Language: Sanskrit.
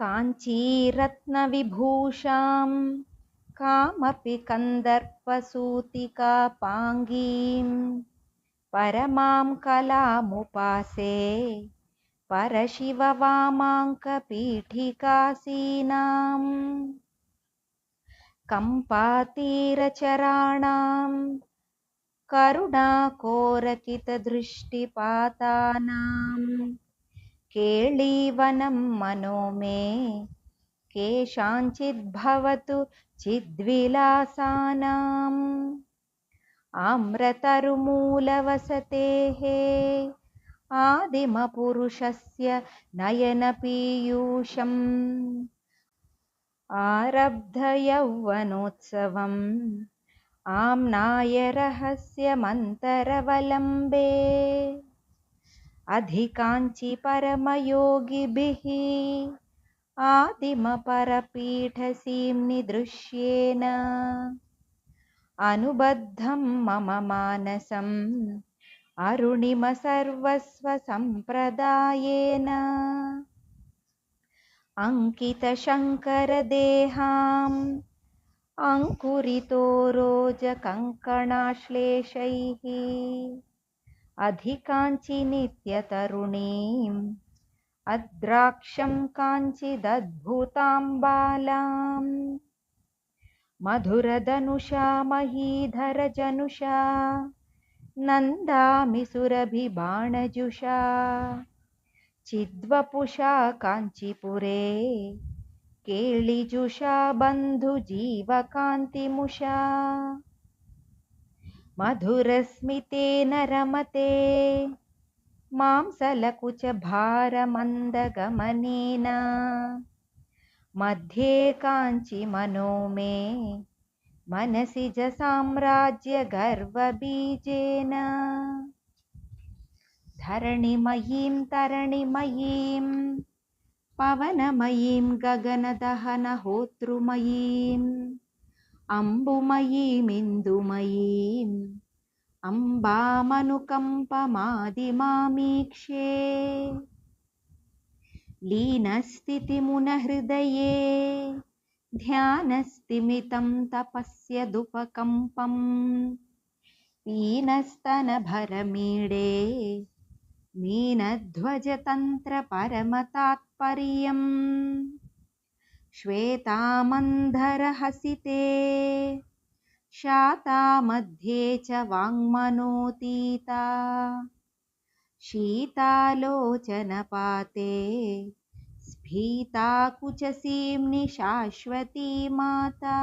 काञ्चीरत्नविभूषां कामपि कन्दर्पसूतिकापाङ्गीं परमां कलामुपासे परशिववामाङ्कपीठिकासीनाम् कम्पातीरचराणां करुणाकोरकितदृष्टिपातानां केळीवनं मनो मे केषाञ्चिद्भवतु चिद्विलासानाम् आम्रतरुमूलवसतेः आदिमपुरुषस्य नयनपीयूषम् आरब्धयौवनोत्सवम् आम्नाय रहस्यमन्तरवलम्बे अधिकाञ्चि परमयोगिभिः आदिमपरपीठसीम्नि दृश्येन अनुबद्धं मम मानसम् अरुणिमसर्वस्वसम्प्रदायेन अंकितशङ्करदेहाम् अंकुरितोरोजकङ्कणाश्लेषैः अधिकाञ्चि नित्यतरुणीम् अद्राक्षं काञ्चिदद्भुतां बालाम् मधुरधनुषा महीधरजनुषा नन्दामि सुरभिबाणजुषा चिद्वपुषा काञ्चीपुरे केळिजुषा बन्धुजीवकान्तिमुषा मधुरस्मितेन रमते मांसलकुचभारमन्दगमनेन मध्ये काञ्चि मनो मे मनसि जसाम्राज्यगर्वबीजेन धरणिमयीं तरणिमयीं पवनमयीं गगनदहनहोतृमयीम् अम्बुमयीमिन्दुमयीम् अम्बामनुकम्पमादिमामीक्षे लीनस्थितिमुनहृदये ध्यानस्तिमितं तपस्यदुपकम्पम् पीनस्तनभरमीडे मीनध्वजतन्त्रपरमतात्पर्यम् श्वेतामन्धरहसिते शातामध्ये च वाङ्मनोतीता शीतालोचनपाते स्फीताकुचसीम्नि शाश्वती माता।